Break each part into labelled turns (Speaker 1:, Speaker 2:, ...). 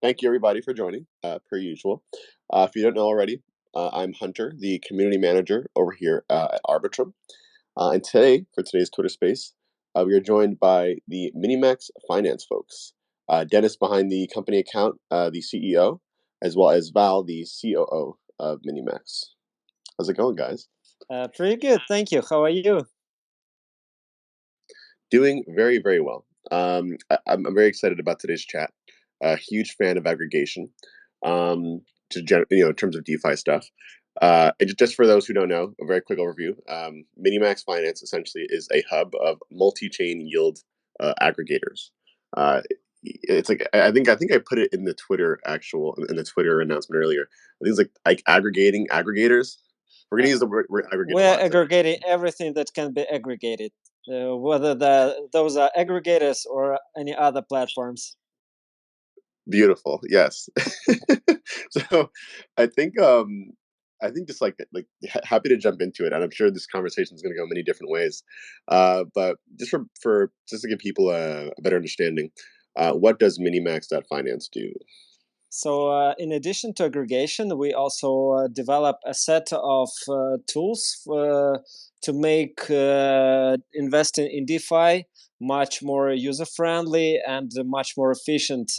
Speaker 1: Thank you, everybody, for joining, per usual. If you don't know already, I'm Hunter, the community manager over here at Arbitrum. And today, for today's Twitter space, we are joined by the Minimax Finance folks. Dennis behind the company account, the CEO, as well as Val, the COO of Minimax. How's it going, guys?
Speaker 2: Pretty good, thank you. How are you?
Speaker 1: Doing very, very well. I'm very excited about today's chat. A huge fan of aggregation, in terms of DeFi stuff. Just for those who don't know, a very quick overview. Minimax Finance essentially is a hub of multi-chain yield aggregators. Uh, it's like I think I put it in the Twitter announcement earlier. I think it's like aggregating aggregators. We're gonna use the word aggregate a
Speaker 2: We're
Speaker 1: lot today.
Speaker 2: aggregating everything that can be aggregated, whether those are aggregators or any other platforms.
Speaker 1: Beautiful. Yes. So I think just happy to jump into it, and I'm sure this conversation is going to go many different ways. But just for just to give people a better understanding, what does Minimax.finance do?
Speaker 2: So in addition to aggregation, we also develop a set of tools to make investing in DeFi much more user-friendly and much more efficient.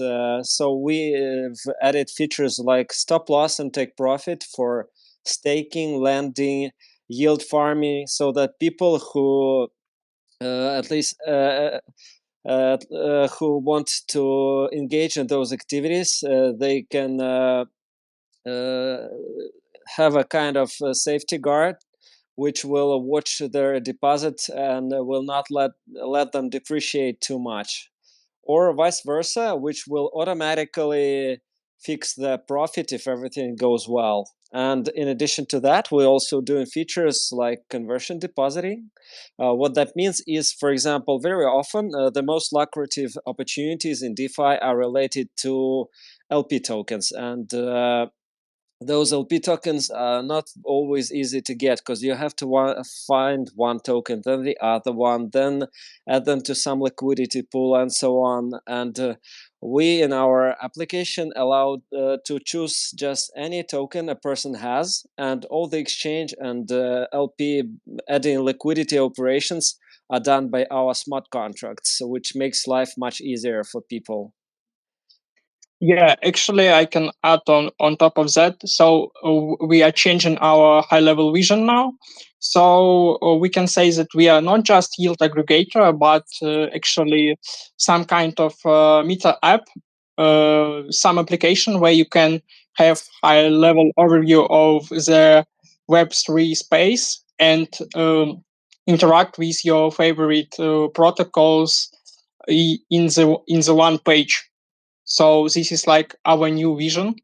Speaker 2: So we've added features like stop loss and take profit for staking, lending, yield farming, so that people who at least who want to engage in those activities, they can have a kind of safety guard which will watch their deposit and will not let them depreciate too much, or vice versa, which will automatically fix the profit if everything goes well. And in addition to that, we're also doing features like conversion depositing. What that means is, for example, very often the most lucrative opportunities in DeFi are related to LP tokens, and those LP tokens are not always easy to get because you have to find one token, then the other one, then add them to some liquidity pool, and so on. And we, in our application, allow to choose just any token a person has, and all the exchange and LP adding liquidity operations are done by our smart contracts, which makes life much easier for people.
Speaker 3: Yeah, actually, I can add on top of that. So we are changing our high-level vision now. So we can say that we are not just yield aggregator, but actually some kind of meta app, some application where you can have high-level overview of the Web3 space and interact with your favorite protocols in the one page. So this is like our new vision,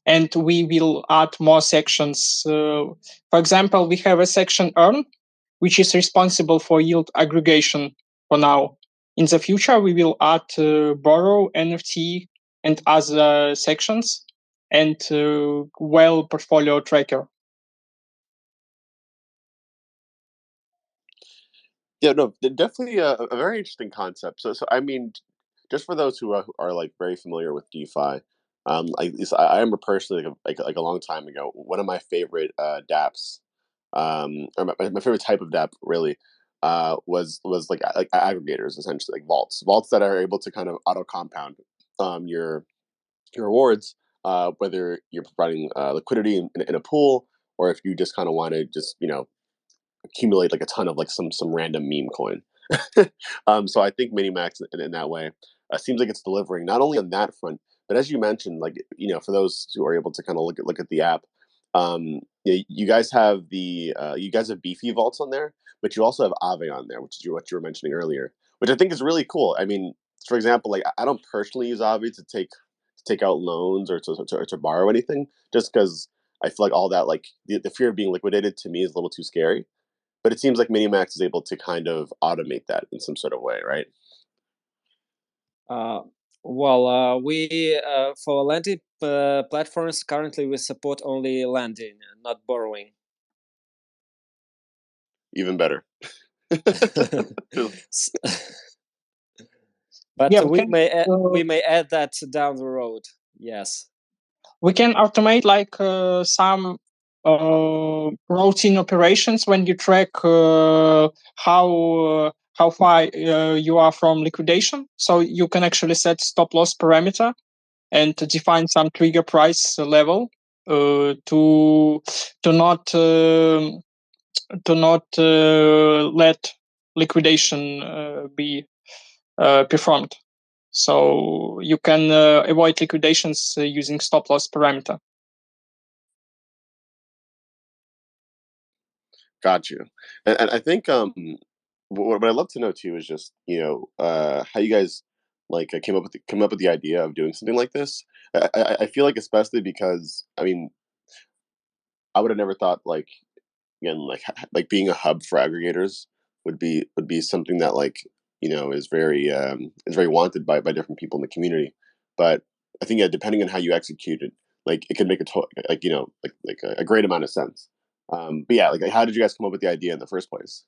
Speaker 3: and we will add more sections. For example, we have a section earn, which is responsible for yield aggregation for now. In the future, we will add borrow, NFT, and other sections, and portfolio tracker.
Speaker 1: Yeah, no, definitely a very interesting concept. So I mean, just for those who are like very familiar with DeFi, I remember personally like a long time ago, one of my favorite dApps, or my favorite type of dApp really, was like aggregators, essentially like vaults that are able to kind of auto compound your rewards, whether you're providing liquidity in a pool, or if you just kind of want to just accumulate like a ton of like some random meme coin. So I think Minimax in that way seems like it's delivering not only on that front, but as you mentioned, like for those who are able to kind of look at the app, you guys have beefy vaults on there, but you also have Aave on there, which is what you were mentioning earlier, which I think is really cool. I mean, for example, like I don't personally use Aave to take out loans or to borrow anything, just because I feel like all that like the fear of being liquidated to me is a little too scary. But it seems like Minimax is able to kind of automate that in some sort of way, right?
Speaker 2: We for lending platforms currently we support only lending, not borrowing.
Speaker 1: Even better.
Speaker 2: But
Speaker 3: Yeah,
Speaker 2: we may add that down the road. Yes.
Speaker 3: We can automate like some routine operations when you track how far you are from liquidation. So you can actually set stop loss parameter and to define some trigger price level to not let liquidation be performed. So you can avoid liquidations using stop loss parameter.
Speaker 1: Got you. And I think what I'd love to know too is just how you guys like came up with the idea of doing something like this. I feel like especially because I mean I would have never thought like again like being a hub for aggregators would be something that like is very wanted by different people in the community. But I think yeah, depending on how you execute it, like it can make like a great amount of sense. But yeah, like how did you guys come up with the idea in the first place?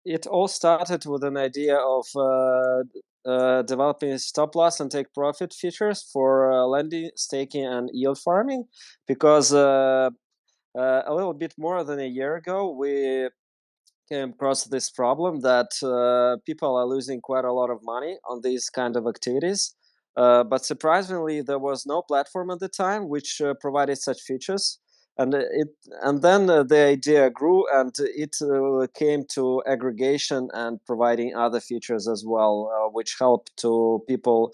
Speaker 2: It all started with an idea of developing stop loss and take profit features for lending, staking, and yield farming, because a little bit more than a year ago we came across this problem that people are losing quite a lot of money on these kind of activities. But surprisingly, there was no platform at the time which provided such features. And then the idea grew, and it came to aggregation and providing other features as well, which help people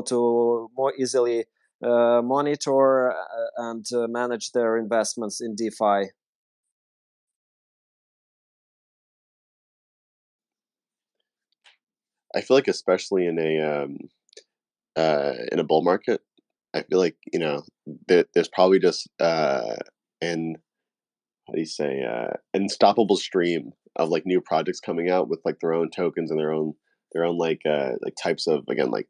Speaker 2: to more easily monitor and manage their investments in DeFi.
Speaker 1: I feel like especially in a bull market, I feel like there's probably just an how do you say unstoppable stream of like new projects coming out with like their own tokens and their own like types of again like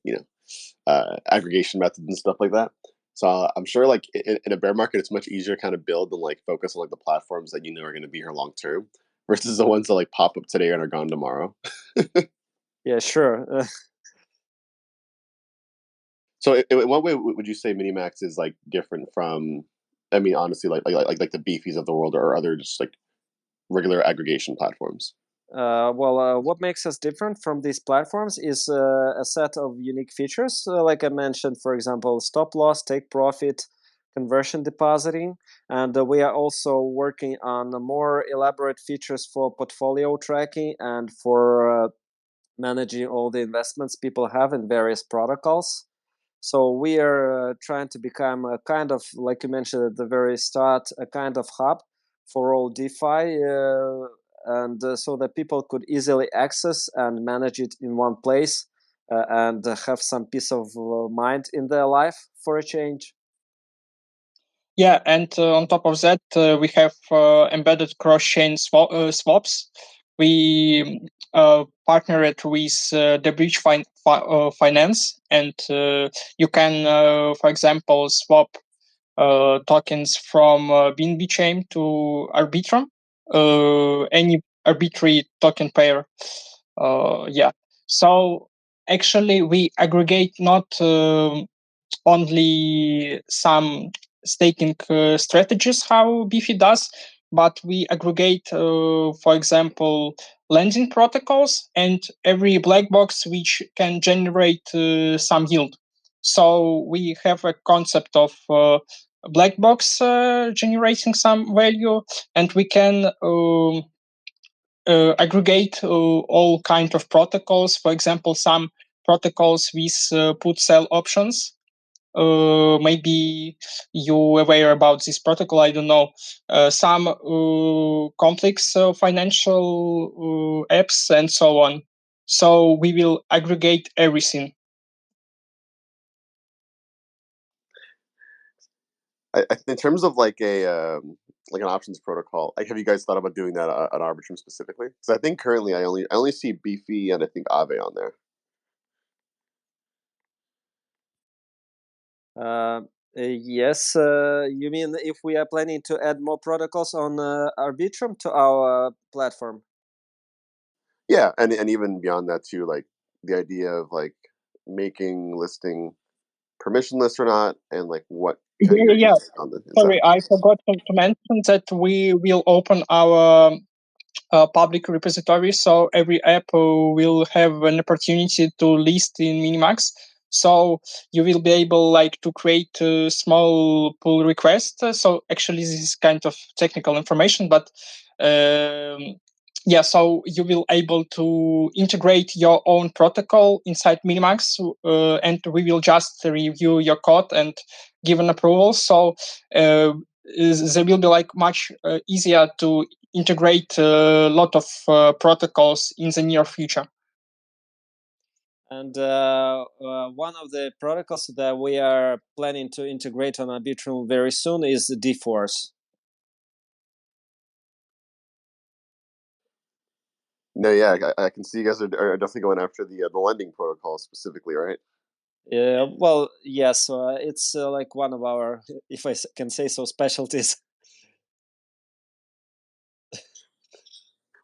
Speaker 1: aggregation methods and stuff like that. So I'm sure like in a bear market, it's much easier to kind of build and like focus on like the platforms that are going to be here long term versus the ones that like pop up today and are gone tomorrow.
Speaker 2: Yeah, sure.
Speaker 1: So in what way would you say Minimax is like different from? I mean, honestly, like the beefies of the world or other just like regular aggregation platforms.
Speaker 2: What makes us different from these platforms is a set of unique features. Like I mentioned, for example, stop loss, take profit, conversion depositing. And we are also working on more elaborate features for portfolio tracking and for managing all the investments people have in various protocols. So we are trying to become a kind of, like you mentioned at the very start, a kind of hub for all DeFi, and so that people could easily access and manage it in one place and have some peace of mind in their life for a change.
Speaker 3: Yeah, and on top of that, we have embedded cross-chain swaps. We partnered with the Bridge Finance, and you can, for example, swap tokens from BNB chain to Arbitrum, any arbitrary token pair. Yeah. So actually, we aggregate not only some staking strategies how Beefy does, but we aggregate, for example, lending protocols and every black box which can generate some yield. So we have a concept of black box generating some value, and we can aggregate all kind of protocols. For example, some protocols with put sell options. Maybe you aware about this protocol, I don't know. Some complex financial apps and so on. So we will aggregate everything.
Speaker 1: In terms of like an options protocol, like have you guys thought about doing that on Arbitrum specifically? Because I think currently I only see Beefy and I think Aave on there.
Speaker 2: Yes, you mean if we are planning to add more protocols on Arbitrum to our platform?
Speaker 1: Yeah, and even beyond that too, like the idea of like making listing permissionless or not, and like what kind of
Speaker 3: Yeah,
Speaker 1: you're
Speaker 3: yeah.
Speaker 1: using on the inside.
Speaker 3: Sorry, I forgot to mention that we will open our public repository, so every app will have an opportunity to list in Minimax. So you will be able like to create a small pull request. So actually, this is kind of technical information, but yeah. So you will able to integrate your own protocol inside Minimax, and we will just review your code and give an approval. So there will be like much easier to integrate a lot of protocols in the near future.
Speaker 2: And one of the protocols that we are planning to integrate on Arbitrum very soon is the D-Force.
Speaker 1: No, yeah, I can see you guys are definitely going after the lending protocol specifically, right?
Speaker 2: Well, yes, it's like one of our, if I can say so, specialties.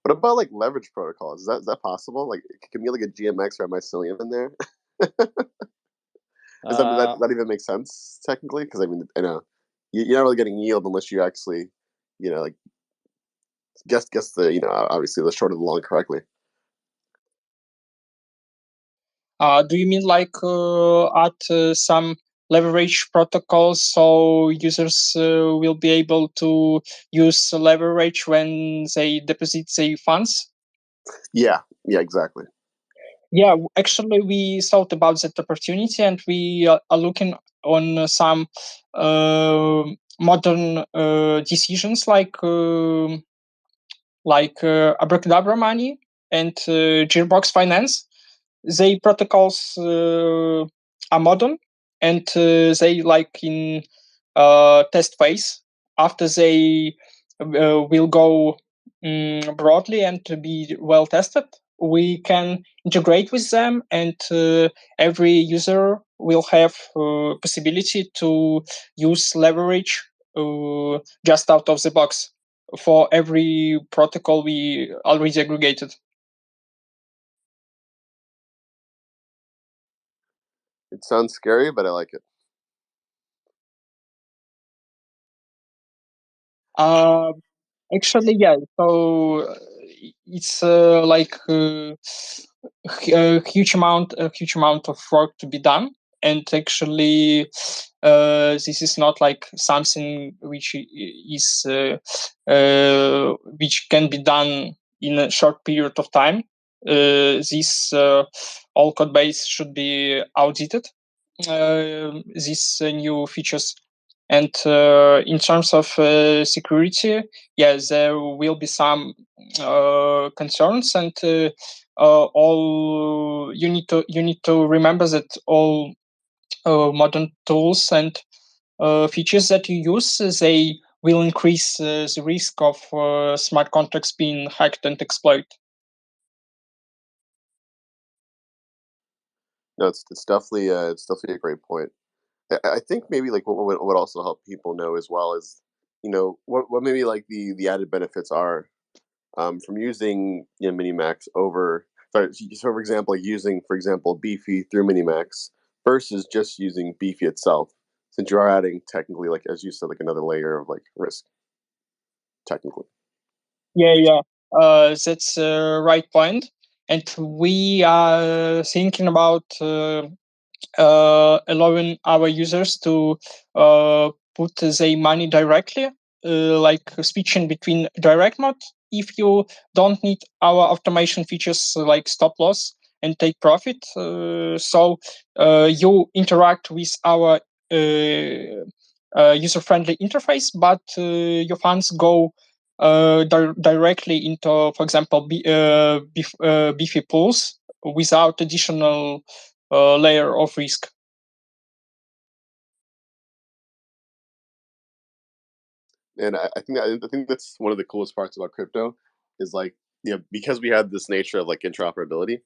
Speaker 1: What about like leverage protocols? Is that possible? Like, can we get like a GMX or a mycelium in there? Does that even make sense technically? Because I mean, I know you're not really getting yield unless you actually, like guess the obviously the short of the long correctly.
Speaker 3: Do you mean like at some leverage protocols, so users will be able to use leverage when they deposit their funds?
Speaker 1: Yeah, exactly.
Speaker 3: Yeah, actually, we thought about that opportunity, and we are looking on some modern decisions like Abracadabra Money and Gearbox Finance. They protocols are modern, and they like in test phase. After they will go broadly and to be well tested, we can integrate with them, and every user will have possibility to use leverage just out of the box for every protocol we already aggregated.
Speaker 1: It sounds scary, but I like it.
Speaker 3: Actually, yeah. So it's like a huge amount of work to be done, and actually, this is not like something which is which can be done in a short period of time. This all code base should be audited. These new features. And in terms of security, yes, there will be some concerns, and all you need to remember that all modern tools and features that you use, they will increase the risk of smart contracts being hacked and exploited.
Speaker 1: No, it's definitely a great point. I think maybe like what would also help people know as well is what maybe like the added benefits are from using Minimax over sorry so for example like using for example Beefy through Minimax versus just using Beefy itself, since you are adding technically like as you said like another layer of like risk technically.
Speaker 3: Yeah. That's the right point. And we are thinking about allowing our users to put their money directly, like switching between direct mode if you don't need our automation features like stop loss and take profit. So you interact with our user-friendly interface, but your funds go directly into, for example, Beefy pools without additional layer of risk.
Speaker 1: And I think that's one of the coolest parts about crypto is like because we have this nature of like interoperability.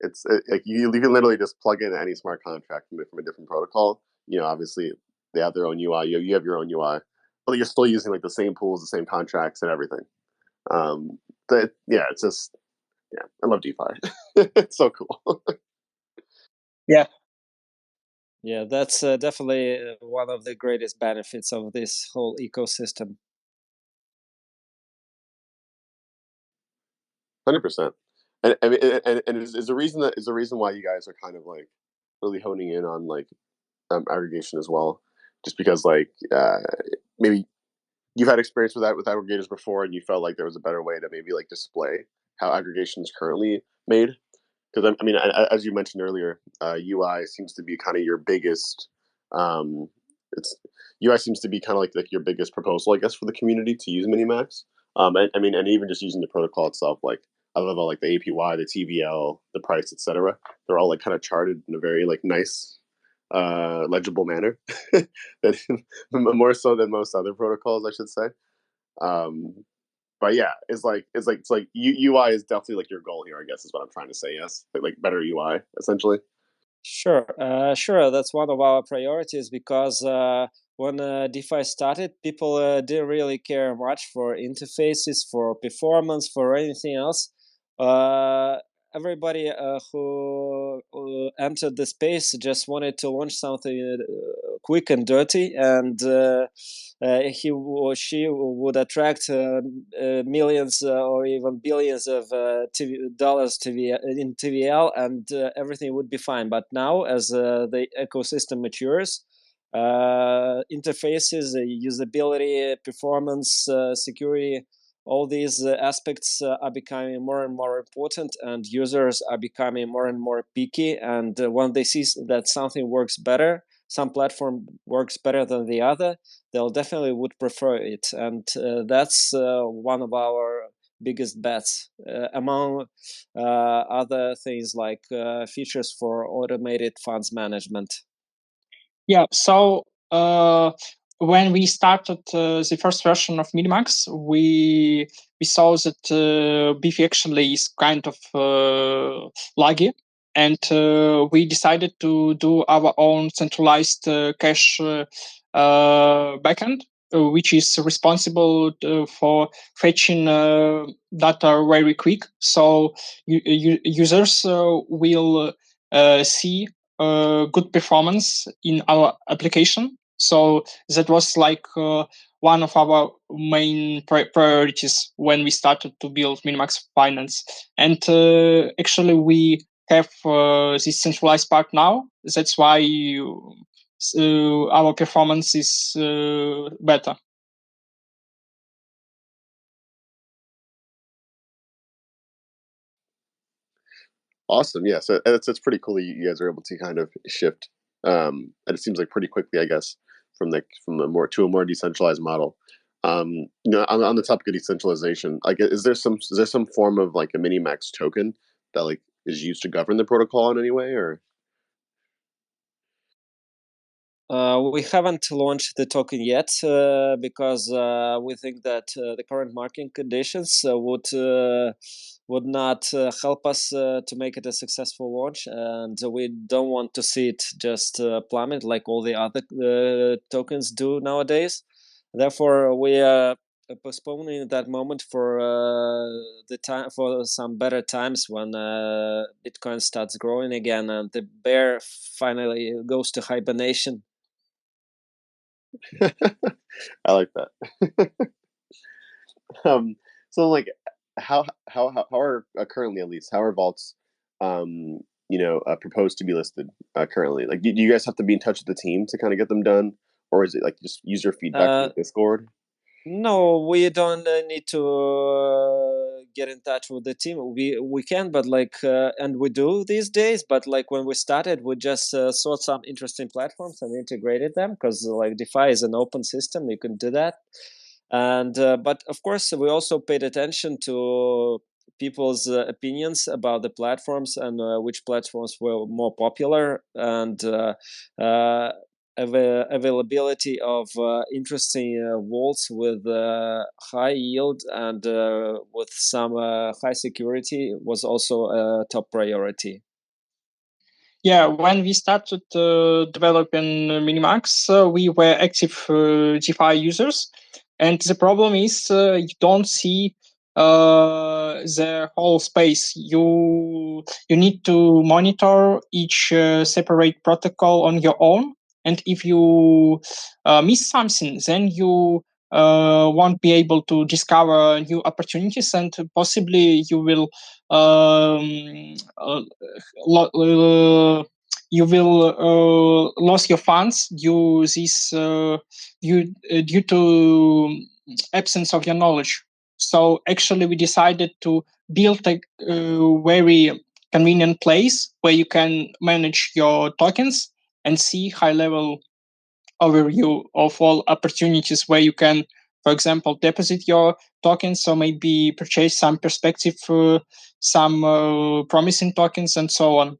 Speaker 1: Like you can literally just plug in any smart contract from a different protocol. Obviously they have their own UI. You have your own UI, but you're still using like the same pools, the same contracts, and everything. But yeah, it's just I love DeFi. It's so cool.
Speaker 3: Yeah.
Speaker 2: Yeah, that's definitely one of the greatest benefits of this whole ecosystem.
Speaker 1: 100%. And I mean, and is the reason that is the reason why you guys are kind of like really honing in on like aggregation as well, just because like maybe you've had experience with that with aggregators before, and you felt like there was a better way to maybe like display how aggregation is currently made. Because I mean, as you mentioned earlier, UI seems to be kind of your biggest. Um, it's UI seems to be kind of like your biggest proposal, I guess, for the community to use Minimax. And, I mean, and even just using the protocol itself, like I love all like the APY, the TVL, the price, etc. They're all like kind of charted in a very like nice, legible manner, that more so than most other protocols, I should say. Um, but yeah, it's like UI is definitely like your goal here. I guess is what I'm trying to say. Yes, like better UI essentially.
Speaker 2: Sure. That's one of our priorities because when DeFi started, people didn't really care much for interfaces, for performance, for anything else. Uh, Everybody who entered the space just wanted to launch something quick and dirty, and he or she would attract millions or even billions of dollars in TVL, and everything would be fine. But now, as the ecosystem matures, interfaces, usability, performance, security, all these aspects are becoming more and more important, and users are becoming more and more picky. And when they see that something works better, some platform works better than the other, they'll definitely would prefer it. And that's one of our biggest bets, among other things like features for automated funds management.
Speaker 3: Yeah. So when we started the first version of Minimax, we saw that Beefy actually is kind of laggy, and we decided to do our own centralized cache backend, which is responsible for fetching data very quick. So users will see good performance in our application. So that was like one of our main priorities when we started to build Minimax Finance. And actually, we have this centralized part now. That's why our performance is better.
Speaker 1: Awesome. Yeah. So it's pretty cool that you guys are able to kind of shift, and it seems like pretty quickly, I guess, from a more decentralized model. On the topic of decentralization, like, is there some form of like a Minimax token that like is used to govern the protocol in any way, or?
Speaker 2: We haven't launched the token yet because we think that the current market conditions would not help us to make it a successful launch, and we don't want to see it just plummet like all the other tokens do nowadays. Therefore, we are postponing that moment for the time for some better times when Bitcoin starts growing again and the bear finally goes to hibernation.
Speaker 1: I like that. um, so like, how are currently, at least, how are vaults, proposed to be listed currently? Like, do you guys have to be in touch with the team to kind of get them done, or is it like just user feedback from Discord?
Speaker 2: No, we don't need to get in touch with the team. We can, but and we do these days. But like when we started, we just saw some interesting platforms and integrated them because like DeFi is an open system. You can do that, and but of course we also paid attention to people's opinions about the platforms and which platforms were more popular and. Availability of interesting vaults with high yield and with some high security was also a top priority.
Speaker 3: Yeah, when we started developing Minimax, we were active DeFi users, and the problem is you don't see the whole space. You need to monitor each separate protocol on your own, and if you miss something, then you won't be able to discover new opportunities, and possibly you will you will lose your funds due to absence of your knowledge. So actually, we decided to build a very convenient place where you can manage your tokens and see high-level overview of all opportunities where you can, for example, deposit your tokens or maybe purchase some perspective, some promising tokens, and so on.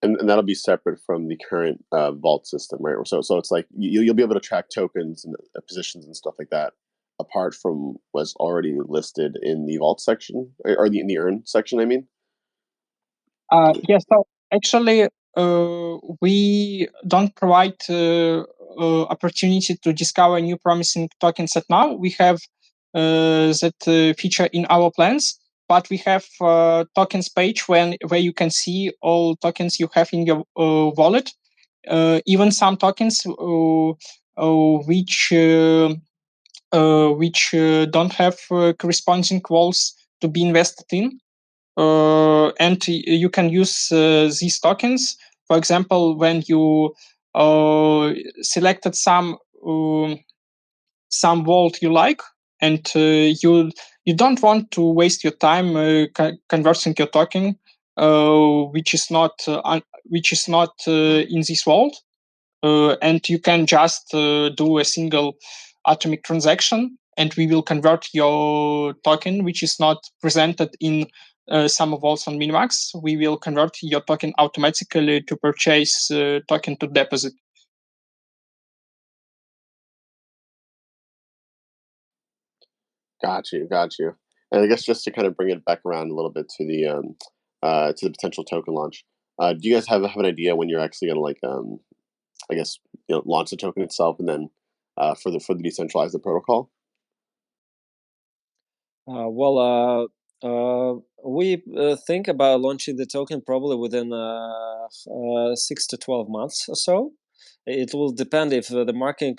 Speaker 1: And that'll be separate from the current vault system, right? So it's like you'll be able to track tokens and positions and stuff like that, apart from what's already listed in the vault section or in the earn section. I mean,
Speaker 3: Yes. So actually, we don't provide opportunity to discover new promising tokens at now. We have that feature in our plans, but we have tokens page where you can see all tokens you have in your wallet, even some tokens which don't have corresponding walls to be invested in. And you can use these tokens. For example, when you selected some vault you like, and you don't want to waste your time converting your token, which is not in this vault, and you can just do a single atomic transaction, and we will convert your token, which is not presented in some vaults on Minimax. We will convert your token automatically to purchase token to deposit.
Speaker 1: got you. And I guess just to kind of bring it back around a little bit to the potential token launch. Do you guys have an idea when you're actually going to I guess launch the token itself, and then for the decentralized protocol?
Speaker 2: We think about launching the token probably within 6 to 12 months or so. It will depend if the market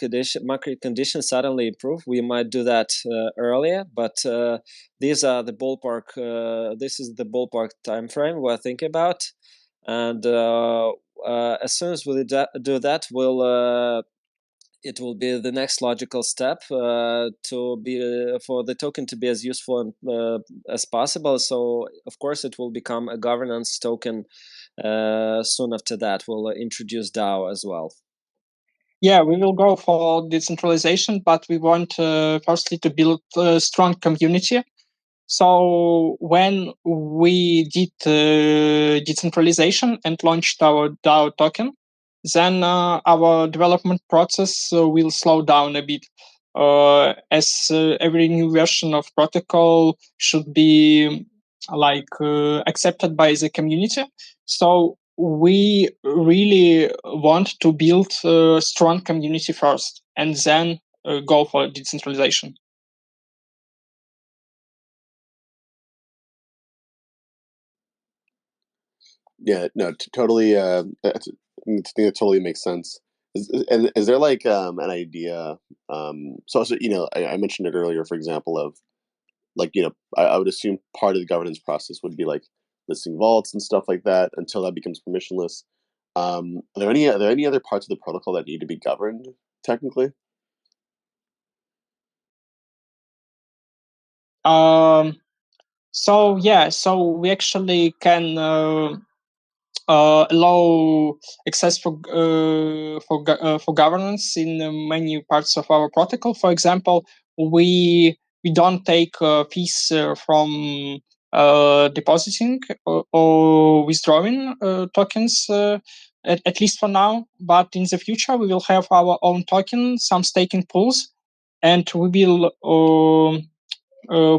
Speaker 2: conditions suddenly improve. We might do that earlier, but these are the ballpark. This is the ballpark time frame we're thinking about, and as soon as we do that, it will be the next logical step to be for the token to be as useful as possible. So of course it will become a governance token soon after that. We'll introduce DAO as well.
Speaker 3: Yeah, we will go for decentralization, but we want firstly to build a strong community. So when we did decentralization and launched our DAO token, then our development process will slow down a bit, as every new version of protocol should be accepted by the community. So we really want to build a strong community first, and then go for decentralization.
Speaker 1: Yeah, no, totally. I think it totally makes sense. Is there an idea? So I mentioned it earlier. For example, of I would assume part of the governance process would be like listing vaults and stuff like that until that becomes permissionless. Are there any other parts of the protocol that need to be governed technically?
Speaker 3: So we actually can allow access for governance in many parts of our protocol. For example, we don't take fees from depositing or withdrawing tokens, at least for now. But in the future, we will have our own token, some staking pools, and we will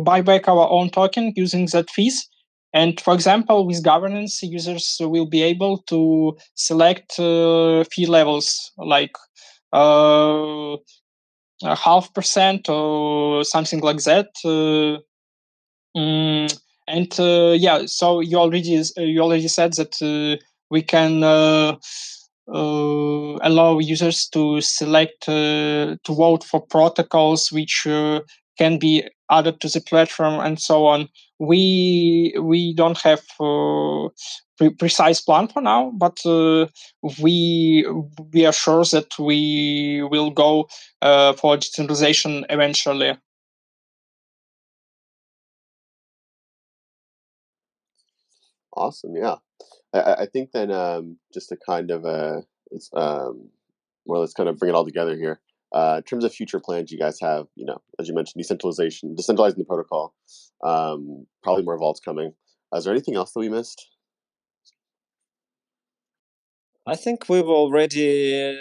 Speaker 3: buy back our own token using that fees. And for example, with governance, users will be able to select fee levels, like 0.5% or something like that. So you already said that we can allow users to select to vote for protocols which can be added to the platform and so on. We don't have precise plan for now, but we are sure that we will go for decentralization eventually.
Speaker 1: Awesome, yeah. I think then just to kind of it's well, let's kind of bring it all together here. In terms of future plans you guys have, as you mentioned, decentralizing the protocol, probably more vaults coming. Is there anything else that we missed?
Speaker 2: I think we've already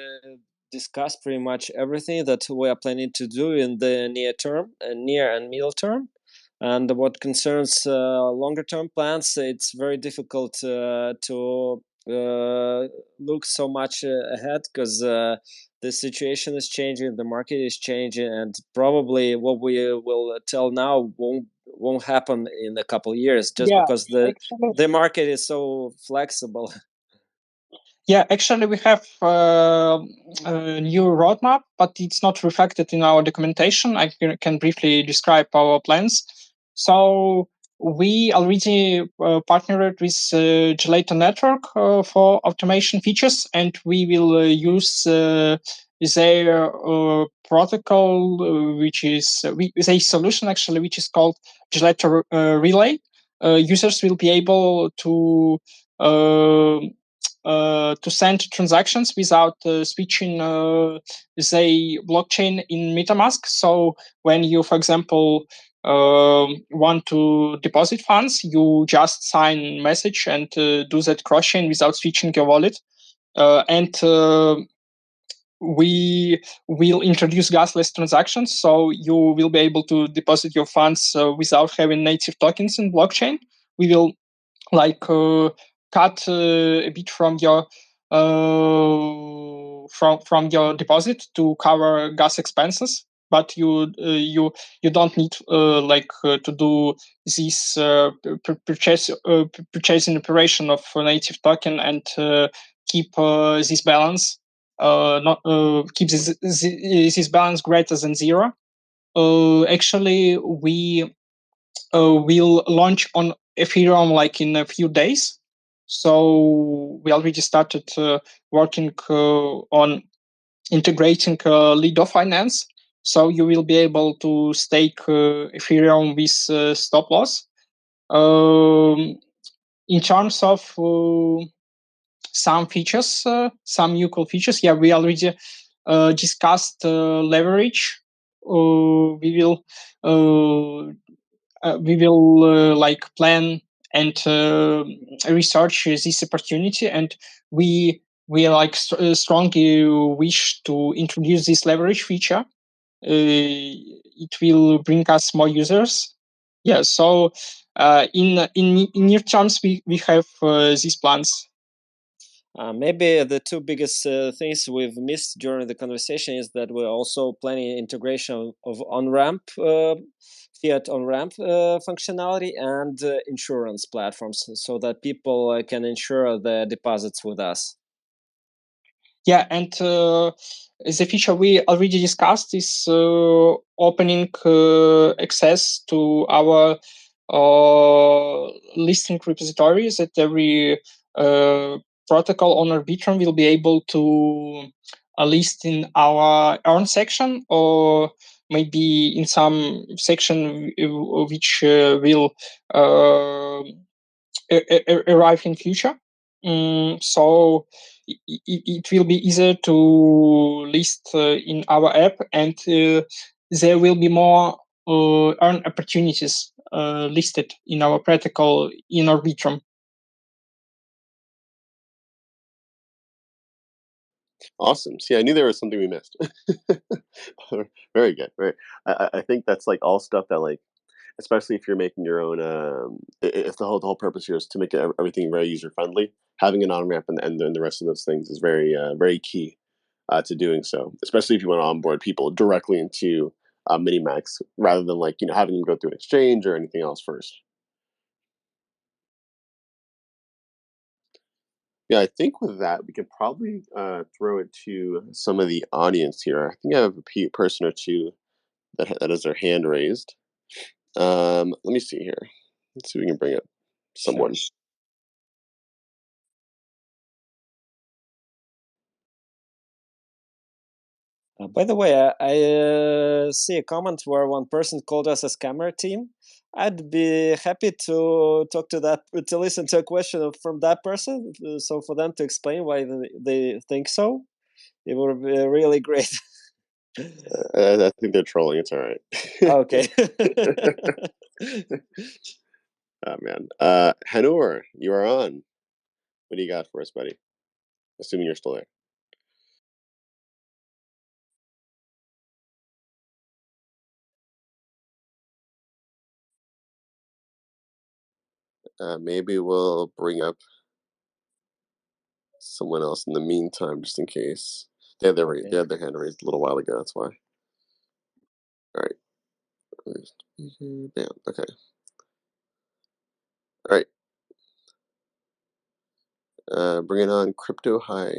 Speaker 2: discussed pretty much everything that we are planning to do in the near and middle term. And what concerns longer term plans, it's very difficult to look so much ahead because the situation is changing, the market is changing, and probably what we will tell now won't happen in a couple of years just because the market is so flexible.
Speaker 3: Yeah, actually, we have a new roadmap, but it's not reflected in our documentation. I can briefly describe our plans. So we already partnered with Gelato Network for automation features, and we will use their protocol, which is a solution actually, which is called Gelato Relay. Users will be able to send transactions without switching the blockchain in MetaMask. So when you, for example, want to deposit funds, you just sign message and do that cross-chain without switching your wallet. We will introduce gasless transactions, so you will be able to deposit your funds without having native tokens in blockchain. We will cut a bit from your from your deposit to cover gas expenses, but you don't need to do this purchasing operation of native token and keep this balance not keep this balance greater than zero. Actually, we will launch on Ethereum in a few days. So we already started working on integrating Lido Finance. So you will be able to stake Ethereum with stop loss. In terms of some features, some new cool features, yeah, we already discussed leverage. We will plan and research this opportunity, and we strongly wish to introduce this leverage feature. It will bring us more users. Yeah, so in near terms we have these plans.
Speaker 2: Maybe the two biggest things we've missed during the conversation is that we're also planning integration of on-ramp, fiat on-ramp functionality and insurance platforms so that people can insure their deposits with us.
Speaker 3: Yeah, and the feature we already discussed is opening access to our listing repository that every protocol on Arbitrum will be able to list in our earn section, or maybe in some section which will arrive in future. So it will be easier to list in our app, and there will be more earn opportunities listed in our protocol in Arbitrum.
Speaker 1: Awesome. See, I knew there was something we missed. Very good. Right. I think that's all stuff that especially if you're making your own, if the whole purpose here is to make everything very user friendly, having an on ramp and the rest of those things is very very key. to doing so, especially if you want to onboard people directly into Minimax rather than having them go through an exchange or anything else first. Yeah, I think with that we can probably throw it to some of the audience here. I think I have a person or two that has their hand raised. Let me see here. Let's see if we can bring up someone.
Speaker 2: By the way, I see a comment where one person called us a scammer team. I'd be happy to talk to to listen to a question from that person. So for them to explain why they think so, it would be really great.
Speaker 1: I think they're trolling. It's all right.
Speaker 2: Okay.
Speaker 1: Oh man, Hanur, you are on. What do you got for us, buddy? Assuming you're still there. Maybe we'll bring up someone else in the meantime, just in case. They had
Speaker 2: Okay.
Speaker 1: their hand raised a little while ago. That's why. All right. Damn. Okay. All right. Bringing on Crypto High.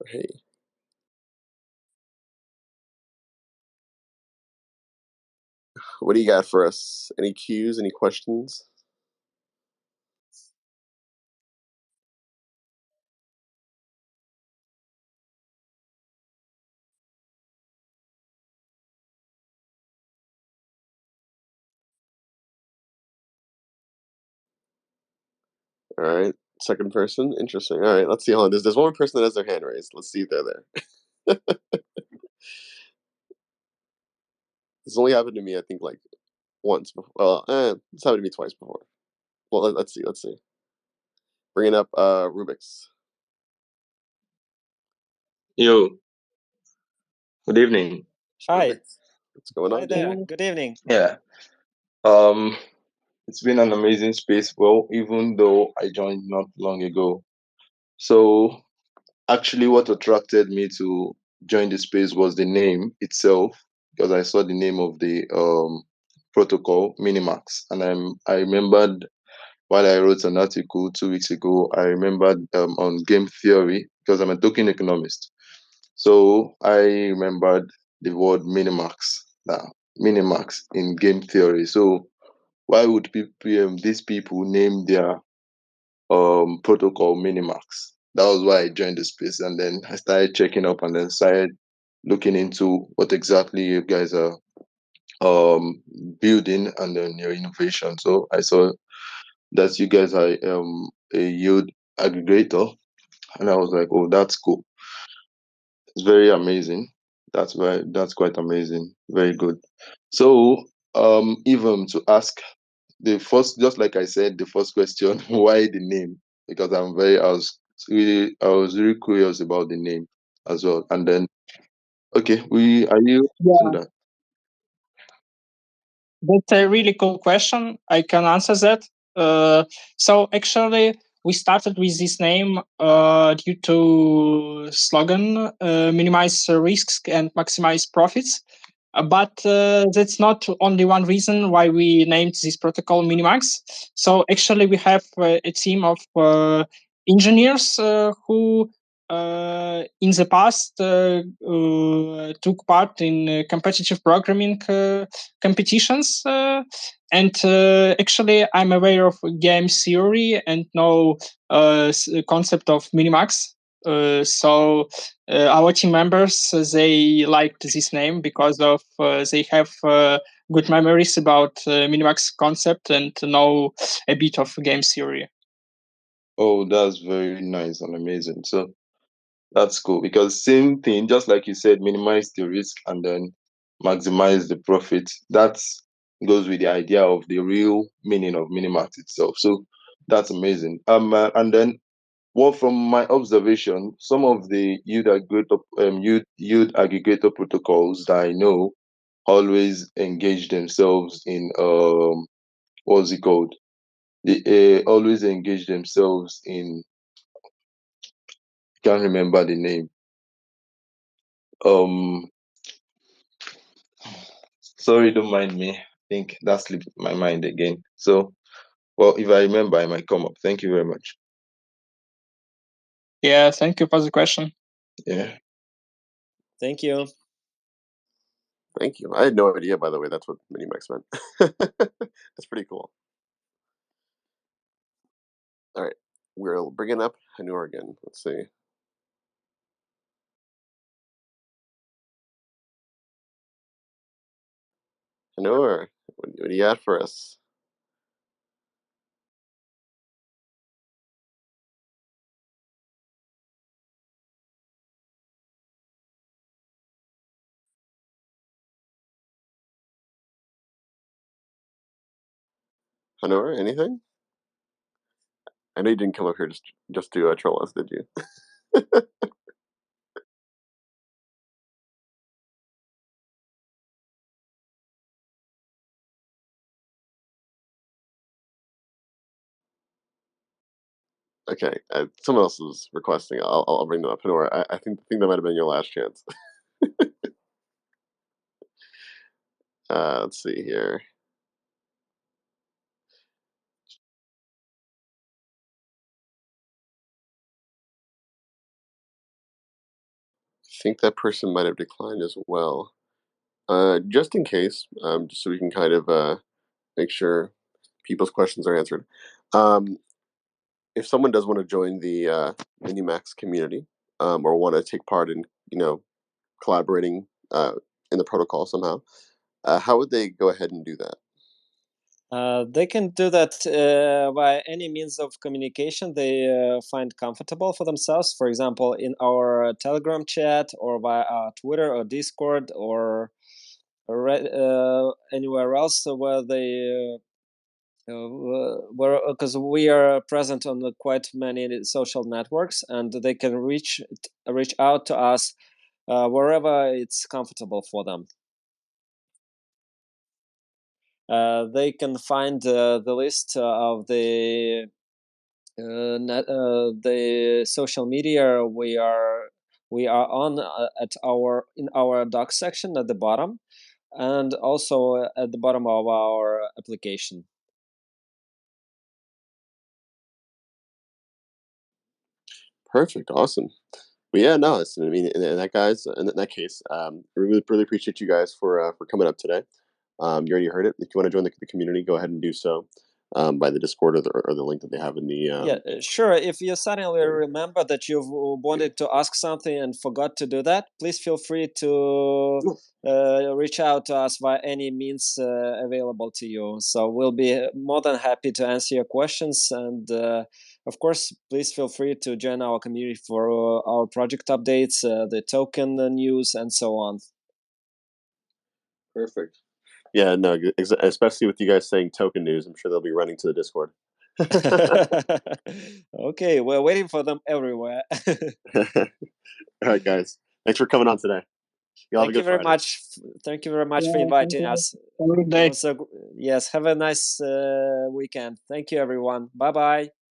Speaker 1: Hey. What do you got for us? Any cues? Any questions? All right. Second person. Interesting. All right. Let's see. Hold on. There's one more person that has their hand raised. Let's see if they're there. This only happened to me, I think, like once before. Well, it's happened to me twice before. Well, let's see. Let's see. Bringing up Rubik's.
Speaker 4: Yo, good evening.
Speaker 2: Hi.
Speaker 1: What's going
Speaker 2: Hi
Speaker 1: on?
Speaker 2: there. Good evening.
Speaker 4: Yeah. Um, it's been an amazing space. Well, even though I joined not long ago. So actually what attracted me to join the space was the name itself, because I saw the name of the protocol, Minimax. And I remembered while I wrote an article 2 weeks ago, I remembered on game theory, because I'm a token economist. So I remembered the word minimax now, minimax in game theory. So why would these people name their protocol minimax? That was why I joined the space, and then I started checking up, and then started looking into what exactly you guys are building, and then your innovation. So I saw that you guys are a yield aggregator, and I was like, oh, that's cool. It's very amazing. That's quite amazing. Very good. So, even to ask the first, just like I said, the first question, why the name? Because I was really curious about the name as well. And then, okay, are you to
Speaker 3: Yeah,
Speaker 4: that?
Speaker 3: that's a really cool question. I can answer that. So actually, we started with this name due to slogan: minimize risks and maximize profits. But that's not only one reason why we named this protocol Minimax. So actually, we have a team of engineers who, in the past, took part in competitive programming competitions. And actually, I'm aware of game theory and know concept of Minimax. So our team members, they liked this name because of they have good memories about Minimax concept and know a bit of game theory.
Speaker 4: Oh, that's very nice and amazing. So that's cool, because same thing, just like you said, minimize the risk and then maximize the profit. That goes with the idea of the real meaning of Minimax itself. So that's amazing. And then, well, from my observation, some of the yield aggregator protocols that I know always engage themselves in what's it called? They always engage themselves in, can't remember the name. Sorry, don't mind me. I think that slipped my mind again. So, well, if I remember, I might come up. Thank you very much.
Speaker 3: Yeah, thank you for the question.
Speaker 4: Yeah.
Speaker 2: Thank you.
Speaker 1: Thank you. I had no idea, by the way, that's what Minimax meant. That's pretty cool. All right, we're bringing up Hanur again. Let's see. Hanur, what do you got for us? Hanur, anything? I know you didn't come up here just to troll us, did you? Okay, someone else is requesting. I'll bring them up. Hanur, I think that might have been your last chance. Let's see here. I think that person might have declined as well. Just in case, just so we can kind of make sure people's questions are answered. If someone does want to join the Minimax community, or want to take part in, collaborating in the protocol somehow, how would they go ahead and do that?
Speaker 2: They can do that by any means of communication they find comfortable for themselves. For example, in our Telegram chat, or via Twitter or Discord, or anywhere else where they because we are present on quite many social networks, and they can reach out to us wherever it's comfortable for them. They can find the list of the social media we are on in our docs section at the bottom, and also at the bottom of our application.
Speaker 1: Perfect, awesome. But yeah, no, I mean, in that case, we really appreciate you guys for coming up today. You already heard it. If you want to join the community, go ahead and do so by the Discord or the link that they have in the.
Speaker 2: Yeah, sure. If you suddenly remember that you've wanted to ask something and forgot to do that, please feel free to reach out to us by any means available to you. So we'll be more than happy to answer your questions. And of course, please feel free to join our community for our project updates, the token news, and so on.
Speaker 1: Perfect. Yeah, no, especially with you guys saying token news, I'm sure they'll be running to the Discord.
Speaker 2: Okay, we're waiting for them everywhere.
Speaker 1: All right, guys. Thanks for coming on today.
Speaker 2: Thank you very much. Thank you very much for inviting us.
Speaker 3: Have a good day.
Speaker 2: Yes, have a nice weekend. Thank you, everyone. Bye-bye.